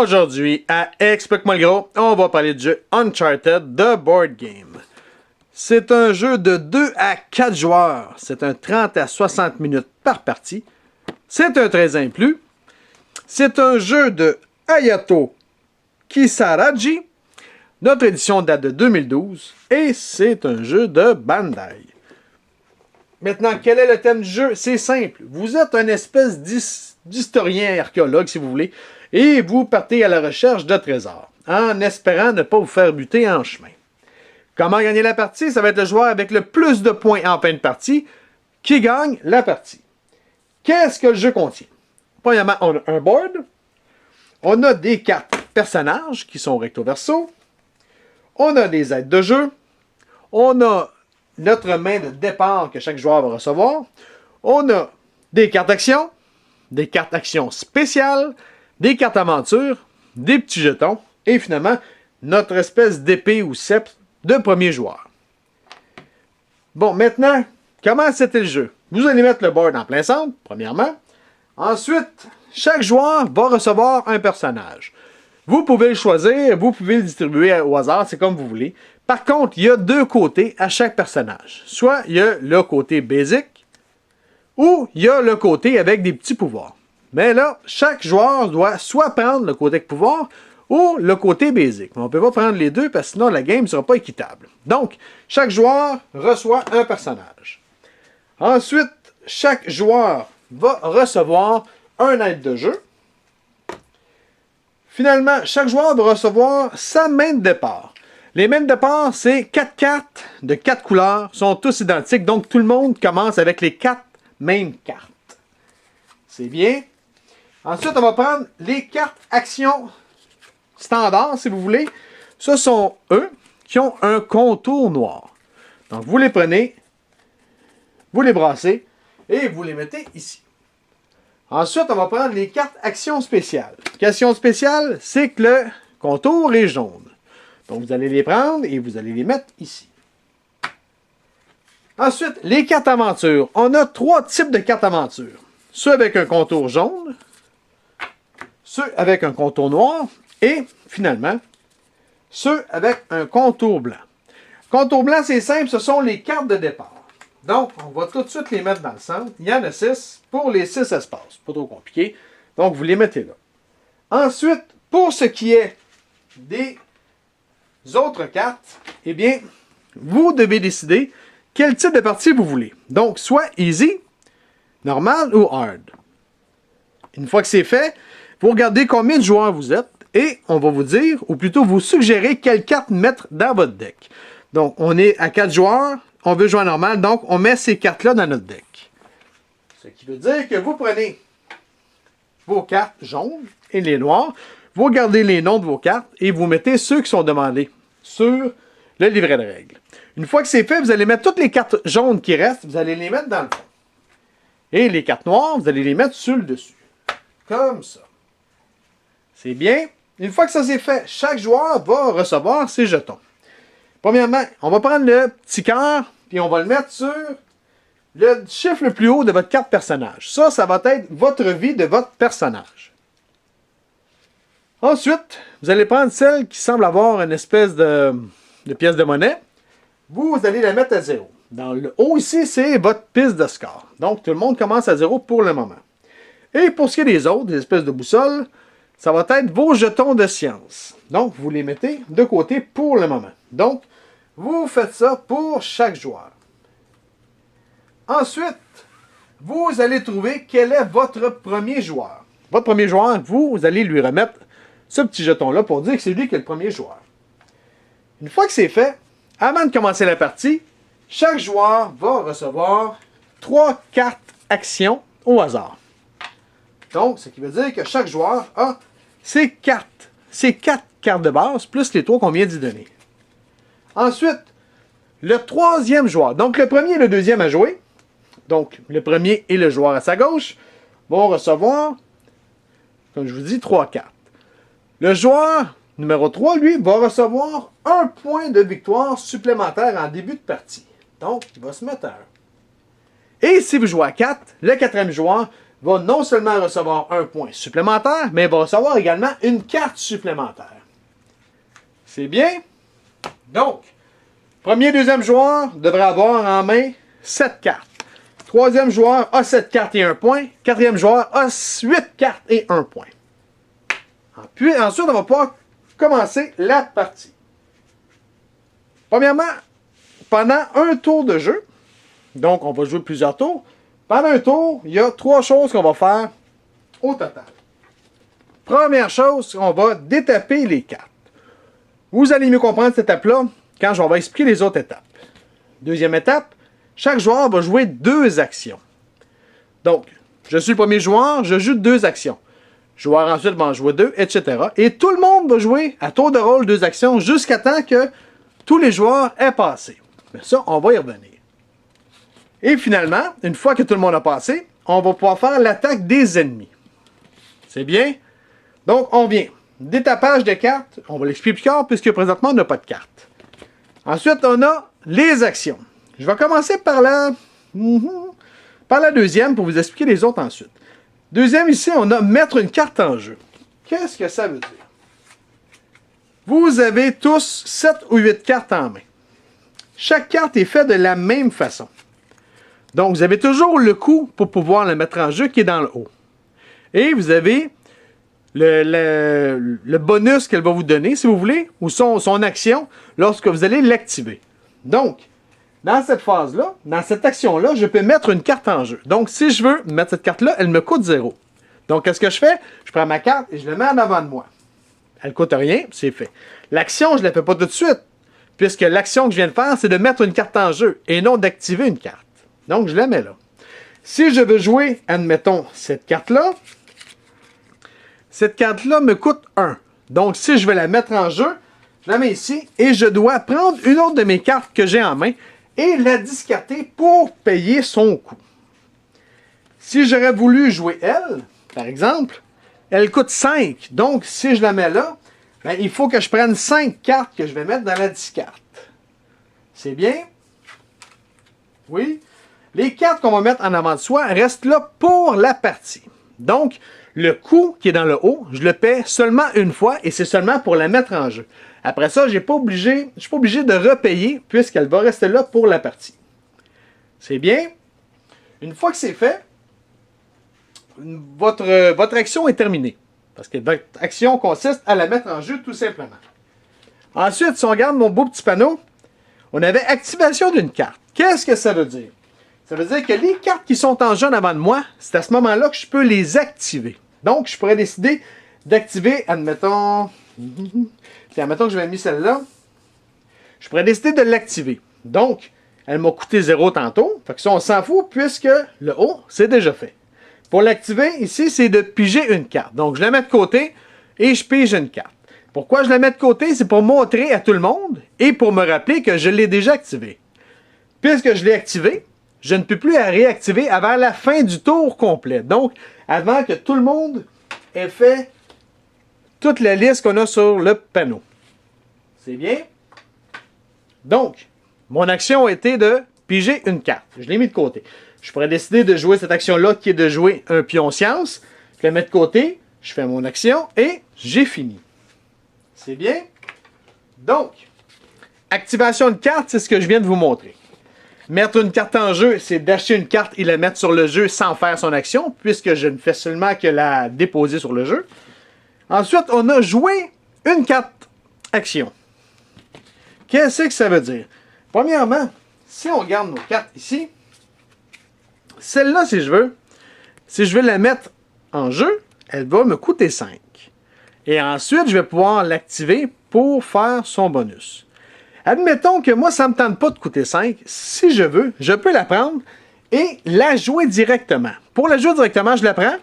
Aujourd'hui, à Explique-moi le gros, on va parler du jeu Uncharted de Board Game. C'est un jeu de 2 à 4 joueurs. C'est un 30 à 60 minutes par partie. C'est un 13 ans et plus. C'est un jeu de Hayato Kisaragi. Notre édition date de 2012 et c'est un jeu de Bandai. Maintenant, quel est le thème du jeu? C'est simple. Vous êtes une espèce d'historien archéologue, si vous voulez, et vous partez à la recherche de trésors, en espérant ne pas vous faire buter en chemin. Comment gagner la partie? Ça va être le joueur avec le plus de points en fin de partie qui gagne la partie. Qu'est-ce que le jeu contient? Premièrement, on a un board. On a des cartes personnages qui sont recto-verso. On a des aides de jeu. On a notre main de départ que chaque joueur va recevoir. On a des cartes action, des cartes action spéciales, des cartes aventure, des petits jetons et finalement notre espèce d'épée ou sceptre de premier joueur. Bon, maintenant, comment c'était le jeu? Vous allez mettre le board en plein centre, premièrement. Ensuite, chaque joueur va recevoir un personnage. Vous pouvez le choisir, vous pouvez le distribuer au hasard, c'est comme vous voulez. Par contre, il y a deux côtés à chaque personnage. Soit il y a le côté basic, ou il y a le côté avec des petits pouvoirs. Mais là, chaque joueur doit soit prendre le côté pouvoir ou le côté basic. Mais on ne peut pas prendre les deux parce que sinon la game ne sera pas équitable. Donc, chaque joueur reçoit un personnage. Ensuite, chaque joueur va recevoir un aide de jeu. Finalement, chaque joueur va recevoir sa main de départ. Les mains de départ, c'est 4 cartes de 4 couleurs, sont tous identiques, donc tout le monde commence avec les 4 mêmes cartes. C'est bien. Ensuite, on va prendre les cartes actions standard, si vous voulez. Ce sont eux qui ont un contour noir. Donc, vous les prenez, vous les brassez et vous les mettez ici. Ensuite, on va prendre les cartes actions spéciales. Action spéciale, c'est que le contour est jaune. Donc, vous allez les prendre et vous allez les mettre ici. Ensuite, les cartes aventure. On a 3 types de cartes aventure. Ceux avec un contour jaune, ceux avec un contour noir et, finalement, ceux avec un contour blanc. Contour blanc, c'est simple, ce sont les cartes de départ. Donc, on va tout de suite les mettre dans le centre. Il y en a 6 pour les 6 espaces. Pas trop compliqué. Donc, vous les mettez là. Ensuite, pour ce qui est des autres cartes, eh bien, vous devez décider quel type de partie vous voulez. Donc, soit easy, normal ou hard. Une fois que c'est fait, vous regardez combien de joueurs vous êtes et on va vous dire, ou plutôt vous suggérer quelle carte mettre dans votre deck. Donc, on est à 4 joueurs, on veut jouer normal, donc on met ces cartes-là dans notre deck. Ce qui veut dire que vous prenez vos cartes jaunes et les noires, vous regardez les noms de vos cartes et vous mettez ceux qui sont demandés sur le livret de règles. Une fois que c'est fait, vous allez mettre toutes les cartes jaunes qui restent, vous allez les mettre dans le fond. Et les cartes noires, vous allez les mettre sur le dessus. Comme ça. C'est bien. Une fois que ça c'est fait, chaque joueur va recevoir ses jetons. Premièrement, on va prendre le petit cœur, puis on va le mettre sur le chiffre le plus haut de votre carte personnage. Ça va être votre vie de votre personnage. Ensuite, vous allez prendre celle qui semble avoir une espèce de pièce de monnaie. Vous allez la mettre à 0. Dans le haut ici, c'est votre piste de score. Donc, tout le monde commence à 0 pour le moment. Et pour ce qui est des autres, des espèces de boussoles, ça va être vos jetons de science. Donc, vous les mettez de côté pour le moment. Donc, vous faites ça pour chaque joueur. Ensuite, vous allez trouver quel est votre premier joueur. Votre premier joueur, vous allez lui remettre ce petit jeton-là pour dire que c'est lui qui est le premier joueur. Une fois que c'est fait, avant de commencer la partie, chaque joueur va recevoir 3 cartes actions au hasard. Donc, ce qui veut dire que chaque joueur a ses 4 cartes de base, plus les 3 qu'on vient d'y donner. Ensuite, le troisième joueur, donc le premier et le deuxième à jouer, donc le premier et le joueur à sa gauche, vont recevoir, comme je vous dis, 3 cartes. Le joueur numéro 3, lui, va recevoir 1 point de victoire supplémentaire en début de partie. Donc, il va se mettre à 1. Et si vous jouez à 4, le quatrième joueur va non seulement recevoir un point supplémentaire, mais va recevoir également une carte supplémentaire. C'est bien? Donc, premier, deuxième joueur devrait avoir en main 7 cartes. Troisième joueur a 7 cartes et 1 point. Quatrième joueur a 8 cartes et 1 point. Puis, ensuite, on va pouvoir commencer la partie. Premièrement, pendant un tour de jeu, donc on va jouer plusieurs tours, pendant un tour, il y a 3 choses qu'on va faire au total. Première chose, on va détaper les cartes. Vous allez mieux comprendre cette étape-là quand on va expliquer les autres étapes. Deuxième étape, chaque joueur va jouer 2 actions. Donc, je suis le premier joueur, je joue 2 actions. Le joueur ensuite va en jouer 2, etc. Et tout le monde va jouer à tour de rôle 2 actions jusqu'à temps que tous les joueurs aient passé. Mais ça, on va y revenir. Et finalement, une fois que tout le monde a passé, on va pouvoir faire l'attaque des ennemis. C'est bien? Donc, on vient. Détapage de cartes, on va l'expliquer plus tard puisque présentement, on n'a pas de cartes. Ensuite, on a les actions. Je vais commencer par la deuxième pour vous expliquer les autres ensuite. Deuxième, ici, on a mettre une carte en jeu. Qu'est-ce que ça veut dire? Vous avez tous 7 ou 8 cartes en main. Chaque carte est faite de la même façon. Donc, vous avez toujours le coup pour pouvoir le mettre en jeu qui est dans le haut. Et vous avez le bonus qu'elle va vous donner, si vous voulez, ou son action, lorsque vous allez l'activer. Donc, dans cette phase-là, dans cette action-là, je peux mettre une carte en jeu. Donc, si je veux mettre cette carte-là, elle me coûte 0. Donc, qu'est-ce que je fais? Je prends ma carte et je la mets en avant de moi. Elle ne coûte rien, c'est fait. L'action, je ne la fais pas tout de suite, puisque l'action que je viens de faire, c'est de mettre une carte en jeu et non d'activer une carte. Donc, je la mets là. Si je veux jouer, admettons, cette carte-là me coûte 1. Donc, si je veux la mettre en jeu, je la mets ici et je dois prendre une autre de mes cartes que j'ai en main et la discarter pour payer son coût. Si j'aurais voulu jouer elle, par exemple, elle coûte 5. Donc, si je la mets là, ben, il faut que je prenne 5 cartes que je vais mettre dans la discarte. C'est bien? Oui? Les cartes qu'on va mettre en avant de soi restent là pour la partie. Donc, le coût qui est dans le haut, je le paie seulement une fois et c'est seulement pour la mettre en jeu. Après ça, je ne suis pas obligé de repayer puisqu'elle va rester là pour la partie. C'est bien? Une fois que c'est fait, votre action est terminée. Parce que votre action consiste à la mettre en jeu tout simplement. Ensuite, si on regarde mon beau petit panneau, on avait activation d'une carte. Qu'est-ce que ça veut dire? Ça veut dire que les cartes qui sont en jeu en avant de moi, c'est à ce moment-là que je peux les activer. Donc, je pourrais décider d'activer, admettons que je vais mettre celle-là. Je pourrais décider de l'activer. Donc, elle m'a coûté 0 tantôt. Fait que ça, on s'en fout puisque le haut, c'est déjà fait. Pour l'activer, ici, c'est de piger une carte. Donc, je la mets de côté et je pige une carte. Pourquoi je la mets de côté? C'est pour montrer à tout le monde et pour me rappeler que je l'ai déjà activé. Puisque je l'ai activé, je ne peux plus la réactiver avant la fin du tour complet. Donc, avant que tout le monde ait fait toute la liste qu'on a sur le panneau. C'est bien? Donc, mon action a été de piger une carte. Je l'ai mis de côté. Je pourrais décider de jouer cette action-là qui est de jouer un pion science. Je la mets de côté, je fais mon action et j'ai fini. C'est bien? Donc, activation de carte, c'est ce que je viens de vous montrer. Mettre une carte en jeu, c'est d'acheter une carte et la mettre sur le jeu sans faire son action, puisque je ne fais seulement que la déposer sur le jeu. Ensuite, on a joué une carte action. Qu'est-ce que ça veut dire? Premièrement, si on regarde nos cartes ici, celle-là, si je veux la mettre en jeu, elle va me coûter 5. Et ensuite, je vais pouvoir l'activer pour faire son bonus. Admettons que moi, ça ne me tente pas de coûter 5. Si je veux, je peux la prendre et la jouer directement. Pour la jouer directement, je la prends,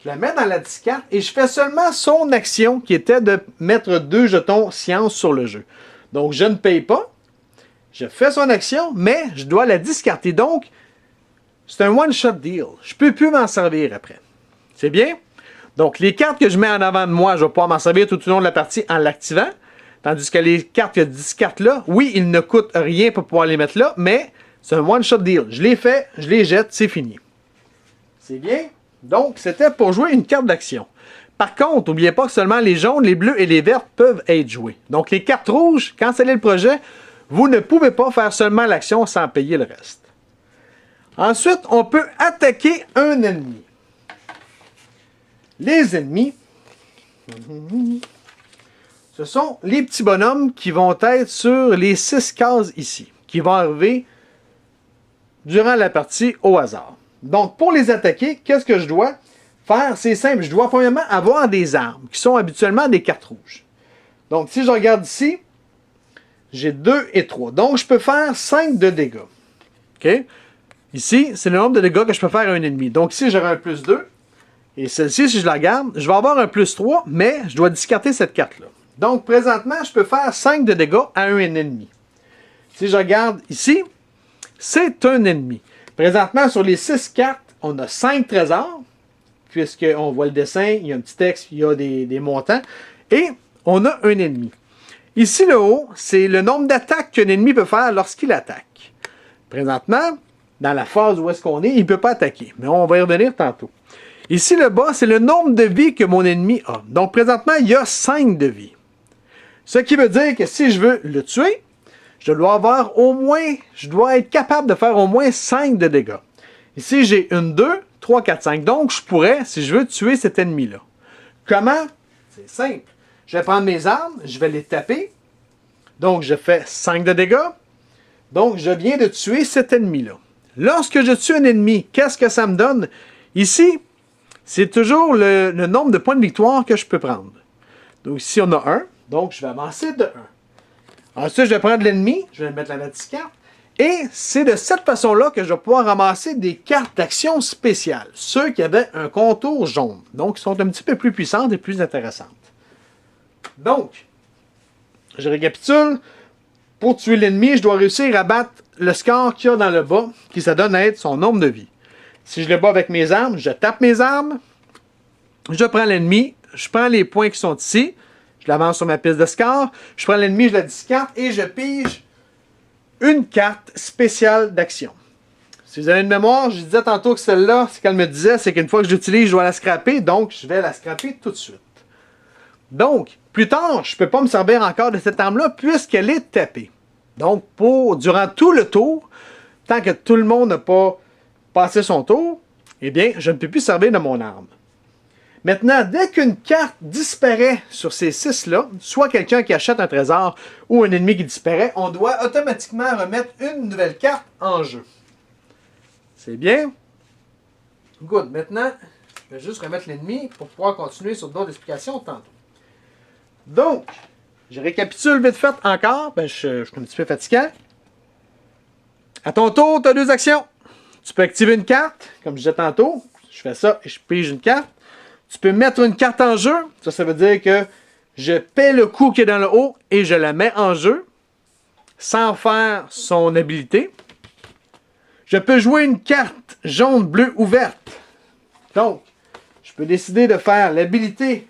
je la mets dans la discarte et je fais seulement son action qui était de mettre 2 jetons science sur le jeu. Donc, je ne paye pas, je fais son action, mais je dois la discarter. Donc, c'est un one-shot deal. Je ne peux plus m'en servir après. C'est bien? Donc, les cartes que je mets en avant de moi, je vais pouvoir m'en servir tout au long de la partie en l'activant. Tandis que les cartes que je discarte là, oui, ils ne coûtent rien pour pouvoir les mettre là, mais c'est un one-shot deal. Je les fais, je les jette, c'est fini. C'est bien? Donc, c'était pour jouer une carte d'action. Par contre, n'oubliez pas que seulement les jaunes, les bleus et les verts peuvent être joués. Donc, les cartes rouges, quand c'est le projet, vous ne pouvez pas faire seulement l'action sans payer le reste. Ensuite, on peut attaquer un ennemi. Les ennemis, ce sont les petits bonhommes qui vont être sur les 6 cases ici, qui vont arriver durant la partie au hasard. Donc, pour les attaquer, qu'est-ce que je dois faire? C'est simple, je dois premièrement avoir des armes, qui sont habituellement des cartes rouges. Donc, si je regarde ici, j'ai 2 et 3. Donc, je peux faire 5 de dégâts. OK? Ici, c'est le nombre de dégâts que je peux faire à un ennemi. Donc, ici, j'aurai un plus 2. Et celle-ci, si je la garde, je vais avoir un plus 3, mais je dois discarter cette carte-là. Donc, présentement, je peux faire 5 de dégâts à un ennemi. Si je regarde ici, c'est un ennemi. Présentement, sur les 6 cartes, on a 5 trésors, puisqu'on voit le dessin, il y a un petit texte, il y a des montants, et on a un ennemi. Ici, le haut, c'est le nombre d'attaques qu'un ennemi peut faire lorsqu'il attaque. Présentement, dans la phase où est-ce qu'on est, il ne peut pas attaquer, mais on va y revenir tantôt. Ici, le bas, c'est le nombre de vies que mon ennemi a. Donc, présentement, il y a 5 de vie. Ce qui veut dire que si je veux le tuer, je dois être capable de faire au moins 5 de dégâts. Ici, j'ai 1, 2, 3, 4, 5. Donc, je pourrais, si je veux, tuer cet ennemi-là. Comment? C'est simple. Je vais prendre mes armes, je vais les taper. Donc, je fais 5 de dégâts. Donc, je viens de tuer cet ennemi-là. Lorsque je tue un ennemi, qu'est-ce que ça me donne? Ici, c'est toujours le nombre de points de victoire que je peux prendre. Donc, ici, on a 1. Donc, je vais avancer de 1. Ensuite, je vais prendre l'ennemi, je vais le mettre dans la petite carte. Et c'est de cette façon-là que je vais pouvoir ramasser des cartes d'action spéciales. Ceux qui avaient un contour jaune. Donc, ils sont un petit peu plus puissantes et plus intéressantes. Donc, je récapitule. Pour tuer l'ennemi, je dois réussir à battre le score qu'il y a dans le bas, qui ça donne à être son nombre de vies. Si je le bats avec mes armes, je tape mes armes. Je prends l'ennemi, je prends les points qui sont ici. Je l'avance sur ma piste de score. Je prends l'ennemi, je la discarte et je pige une carte spéciale d'action. Si vous avez une mémoire, je disais tantôt que celle-là, ce qu'elle me disait, c'est qu'une fois que je l'utilise, je dois la scraper. Donc, je vais la scraper tout de suite. Donc, plus tard, je ne peux pas me servir encore de cette arme-là puisqu'elle est tapée. Donc, durant tout le tour, tant que tout le monde n'a pas passé son tour, eh bien, je ne peux plus servir de mon arme. Maintenant, dès qu'une carte disparaît sur ces 6-là, soit quelqu'un qui achète un trésor ou un ennemi qui disparaît, on doit automatiquement remettre une nouvelle carte en jeu. C'est bien? Good. Maintenant, je vais juste remettre l'ennemi pour pouvoir continuer sur d'autres explications tantôt. Donc, je récapitule vite fait encore. Je suis un petit peu fatiguant. À ton tour, tu as 2 actions. Tu peux activer une carte, comme je disais tantôt. Je fais ça et je pige une carte. Tu peux mettre une carte en jeu. Ça veut dire que je paie le coup qui est dans le haut et je la mets en jeu sans faire son habilité. Je peux jouer une carte jaune, bleue ou verte. Donc, je peux décider de faire l'habilité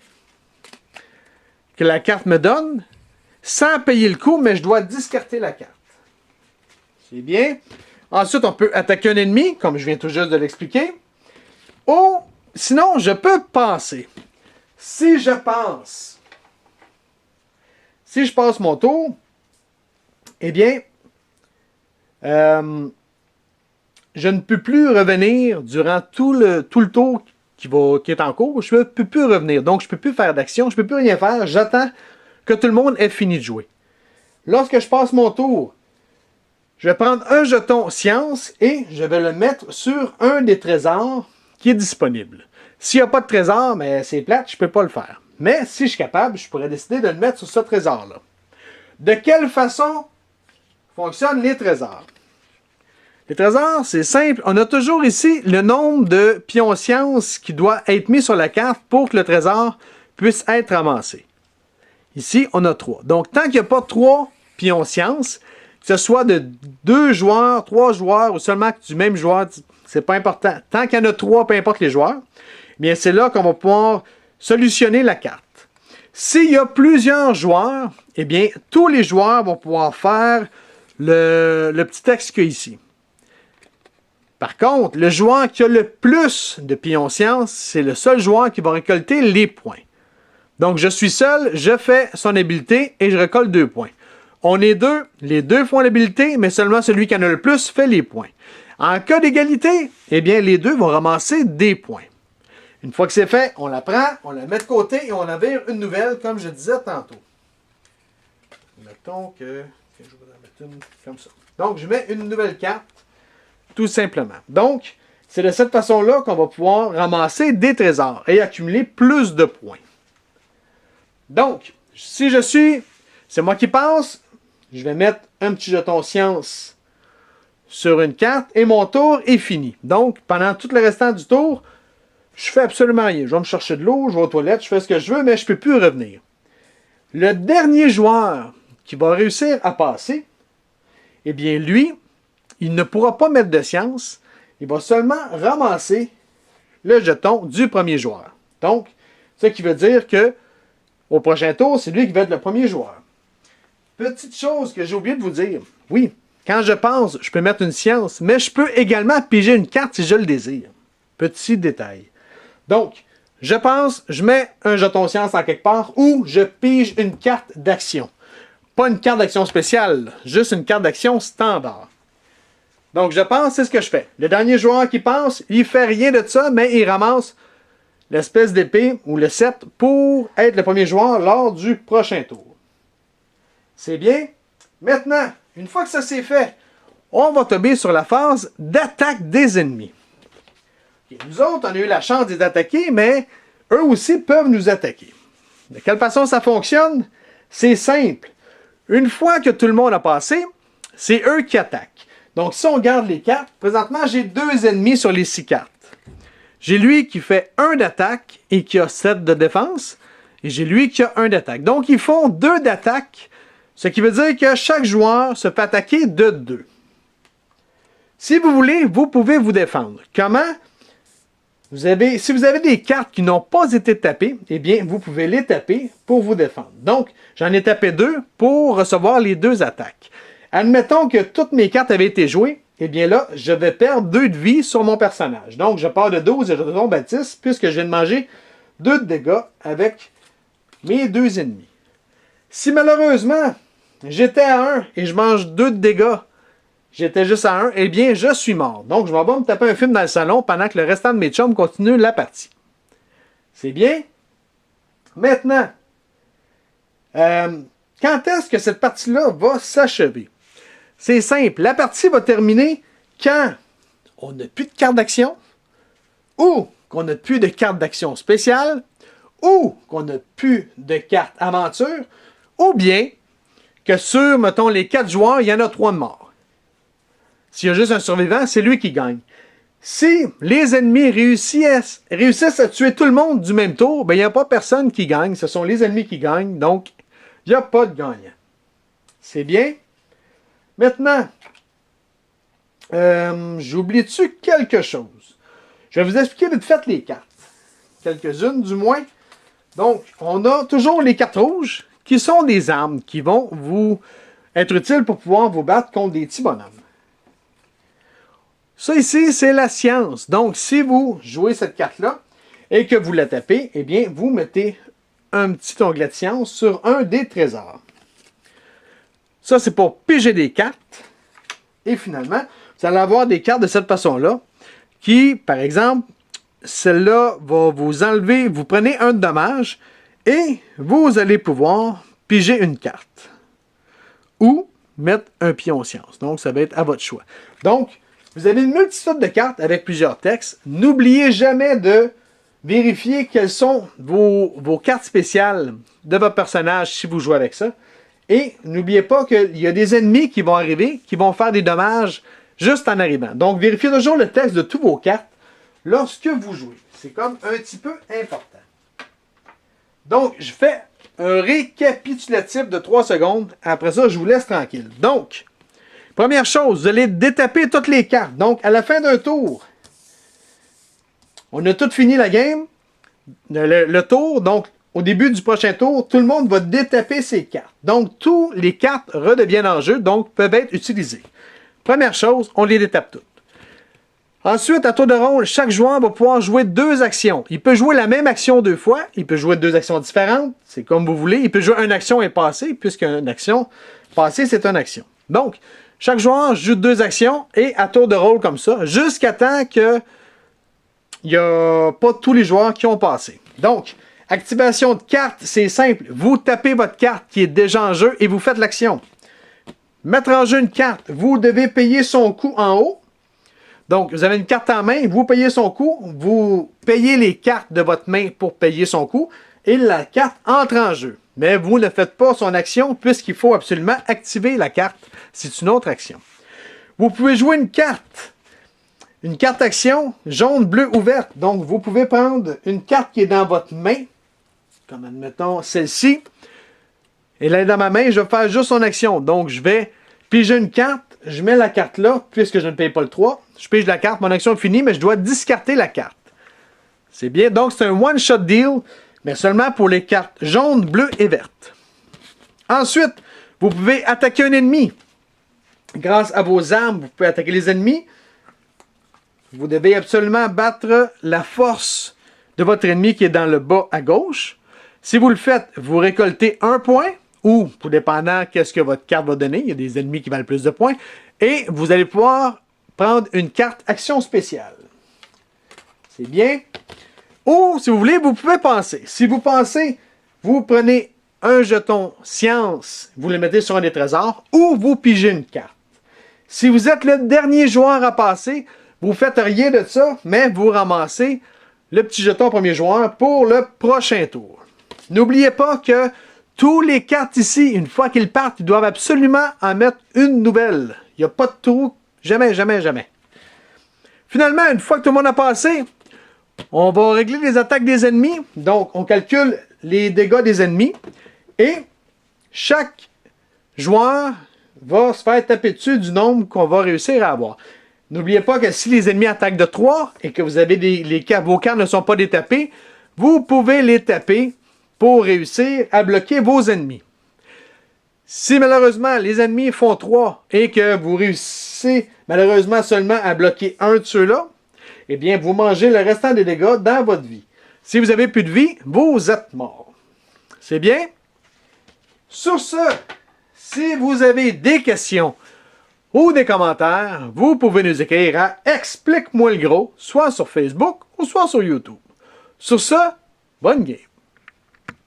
que la carte me donne sans payer le coup, mais je dois discarter la carte. C'est bien. Ensuite, on peut attaquer un ennemi, comme je viens tout juste de l'expliquer. Ou, sinon, je peux penser. Si je passe mon tour, eh bien, je ne peux plus revenir durant tout le tour qui est en cours. Je ne peux plus revenir. Donc, je ne peux plus faire d'action. Je ne peux plus rien faire. J'attends que tout le monde ait fini de jouer. Lorsque je passe mon tour, je vais prendre un jeton science et je vais le mettre sur un des trésors qui est disponible. S'il n'y a pas de trésor, mais c'est plate, je ne peux pas le faire. Mais si je suis capable, je pourrais décider de le mettre sur ce trésor-là. De quelle façon fonctionnent les trésors? Les trésors, c'est simple. On a toujours ici le nombre de pions science qui doit être mis sur la carte pour que le trésor puisse être amassé. Ici, on a 3. Donc, tant qu'il n'y a pas 3 pions science, que ce soit de 2 joueurs, 3 joueurs ou seulement du même joueur, c'est pas important. Tant qu'il y en a 3, peu importe les joueurs, bien c'est là qu'on va pouvoir solutionner la carte. S'il y a plusieurs joueurs, eh bien, tous les joueurs vont pouvoir faire le petit texte qu'il y a ici. Par contre, le joueur qui a le plus de pions science, c'est le seul joueur qui va récolter les points. Donc, je suis seul, je fais son habilité et je récolte 2 points. On est deux, les deux font l'habilité, mais seulement celui qui en a le plus fait les points. En cas d'égalité, eh bien, les deux vont ramasser des points. Une fois que c'est fait, on la prend, on la met de côté et on la vire une nouvelle, comme je disais tantôt. Mettons que je vais en mettre une comme ça. Donc, je mets une nouvelle carte, tout simplement. Donc, c'est de cette façon-là qu'on va pouvoir ramasser des trésors et accumuler plus de points. Donc, si c'est moi qui passe, je vais mettre un petit jeton science sur une carte et mon tour est fini. Donc, pendant tout le restant du tour, je fais absolument rien. Je vais me chercher de l'eau, je vais aux toilettes, je fais ce que je veux, mais je ne peux plus revenir. Le dernier joueur qui va réussir à passer, eh bien, lui, il ne pourra pas mettre de science. Il va seulement ramasser le jeton du premier joueur. Donc, ce qui veut dire que au prochain tour, c'est lui qui va être le premier joueur. Petite chose que j'ai oublié de vous dire. Oui, quand je pense, je peux mettre une science, mais je peux également piger une carte si je le désire. Petit détail. Donc, je pense, je mets un jeton science en quelque part ou je pige une carte d'action. Pas une carte d'action spéciale, juste une carte d'action standard. Donc, je pense, c'est ce que je fais. Le dernier joueur qui pense, il fait rien de ça, mais il ramasse l'espèce d'épée ou le sceptre pour être le premier joueur lors du prochain tour. C'est bien. Maintenant, une fois que ça c'est fait, on va tomber sur la phase d'attaque des ennemis. Et nous autres, on a eu la chance d'attaquer, mais eux aussi peuvent nous attaquer. De quelle façon ça fonctionne? C'est simple. Une fois que tout le monde a passé, c'est eux qui attaquent. Donc, si on regarde les cartes, présentement, j'ai 2 ennemis sur les 6 cartes. J'ai lui qui fait 1 d'attaque et qui a 7 de défense. Et j'ai lui qui a 1 d'attaque. Donc, ils font 2 d'attaque, ce qui veut dire que chaque joueur se fait attaquer de 2. Si vous voulez, vous pouvez vous défendre. Comment? Si vous avez des cartes qui n'ont pas été tapées, eh bien, vous pouvez les taper pour vous défendre. Donc, j'en ai tapé 2 pour recevoir les 2 attaques. Admettons que toutes mes cartes avaient été jouées, eh bien là, je vais perdre 2 de vie sur mon personnage. Donc, je pars de 12 et je retombe à 10 puisque je viens de manger 2 de dégâts avec mes 2 ennemis. Si malheureusement, j'étais à 1 et je mange 2 de dégâts, j'étais juste à 1, eh bien, je suis mort. Donc, je m'en vais me taper un film dans le salon pendant que le restant de mes chums continue la partie. C'est bien? Maintenant, quand est-ce que cette partie-là va s'achever? C'est simple. La partie va terminer quand on n'a plus de carte d'action, ou qu'on n'a plus de carte d'action spéciale, ou qu'on n'a plus de carte aventure, ou bien que sur, mettons, les 4 joueurs, il y en a 3 de morts. S'il y a juste un survivant, c'est lui qui gagne. Si les ennemis réussissent à tuer tout le monde du même tour, ben, il n'y a pas personne qui gagne. Ce sont les ennemis qui gagnent, donc il n'y a pas de gagnant. C'est bien? Maintenant, j'oublie-tu quelque chose? Je vais vous expliquer vite fait les cartes. Quelques-unes du moins. Donc, on a toujours les cartes rouges qui sont des armes qui vont vous être utiles pour pouvoir vous battre contre des petits bonhommes. Ça ici, c'est la science. Donc, si vous jouez cette carte-là et que vous la tapez, eh bien, vous mettez un petit onglet de science sur un des trésors. Ça, c'est pour piger des cartes. Et finalement, vous allez avoir des cartes de cette façon-là qui, par exemple, celle-là va vous enlever, vous prenez un dommage et vous allez pouvoir piger une carte. Ou mettre un pion science. Donc, ça va être à votre choix. Donc, vous avez une multitude de cartes avec plusieurs textes. N'oubliez jamais de vérifier quelles sont vos cartes spéciales de votre personnage si vous jouez avec ça. Et n'oubliez pas qu'il y a des ennemis qui vont arriver, qui vont faire des dommages juste en arrivant. Donc, vérifiez toujours le texte de tous vos cartes lorsque vous jouez. C'est comme un petit peu important. Donc, je fais un récapitulatif de 3 secondes. Après ça, je vous laisse tranquille. Donc, première chose, vous allez détaper toutes les cartes. Donc, à la fin d'un tour, on a tout fini la game, le tour. Donc, au début du prochain tour, tout le monde va détaper ses cartes. Donc, toutes les cartes redeviennent en jeu, donc peuvent être utilisées. Première chose, on les détape toutes. Ensuite, à tour de rôle, chaque joueur va pouvoir jouer 2 actions. Il peut jouer la même action 2 fois, il peut jouer 2 actions différentes, c'est comme vous voulez. Il peut jouer une action et passer, puisqu'une action passée, c'est une action. Donc, chaque joueur joue 2 actions et à tour de rôle comme ça, jusqu'à temps que il n'y a pas tous les joueurs qui ont passé. Donc, activation de carte, c'est simple. Vous tapez votre carte qui est déjà en jeu et vous faites l'action. Mettre en jeu une carte, vous devez payer son coût en haut. Donc, vous avez une carte en main, vous payez son coût, vous payez les cartes de votre main pour payer son coût, et la carte entre en jeu. Mais vous ne faites pas son action, puisqu'il faut absolument activer la carte. C'est une autre action. Vous pouvez jouer une carte action, jaune, bleu ou verte. Donc, vous pouvez prendre une carte qui est dans votre main, comme admettons celle-ci, et là, dans ma main, je vais faire juste son action. Donc, je vais piger une carte, je mets la carte là, puisque je ne paye pas le 3. Je pige la carte, mon action est finie, mais je dois discarter la carte. C'est bien. Donc, c'est un one-shot deal, mais seulement pour les cartes jaunes, bleues et vertes. Ensuite, vous pouvez attaquer un ennemi. Grâce à vos armes, vous pouvez attaquer les ennemis. Vous devez absolument battre la force de votre ennemi qui est dans le bas à gauche. Si vous le faites, vous récoltez 1 point, ou, tout dépendant qu'est-ce que votre carte va donner, il y a des ennemis qui valent plus de points, et vous allez pouvoir prendre une carte action spéciale. C'est bien. Ou, si vous voulez, vous pouvez penser. Si vous pensez, vous prenez un jeton science, vous le mettez sur un des trésors, ou vous pigez une carte. Si vous êtes le dernier joueur à passer, vous ne faites rien de ça, mais vous ramassez le petit jeton premier joueur pour le prochain tour. N'oubliez pas que tous les cartes ici, une fois qu'ils partent, ils doivent absolument en mettre une nouvelle. Il n'y a pas de trou. Jamais, jamais, jamais. Finalement, une fois que tout le monde a passé, on va régler les attaques des ennemis. Donc, on calcule les dégâts des ennemis. Et chaque joueur va se faire taper dessus du nombre qu'on va réussir à avoir. N'oubliez pas que si les ennemis attaquent de 3 et que vous avez vos cartes ne sont pas détapées, vous pouvez les taper pour réussir à bloquer vos ennemis. Si malheureusement les ennemis font 3 et que vous réussissez malheureusement seulement à bloquer un de ceux-là, eh bien vous mangez le restant des dégâts dans votre vie. Si vous avez plus de vie, vous êtes mort. C'est bien? Sur ce, si vous avez des questions ou des commentaires, vous pouvez nous écrire à Explique-moi le gros, soit sur Facebook ou soit sur YouTube. Sur ce, bonne game!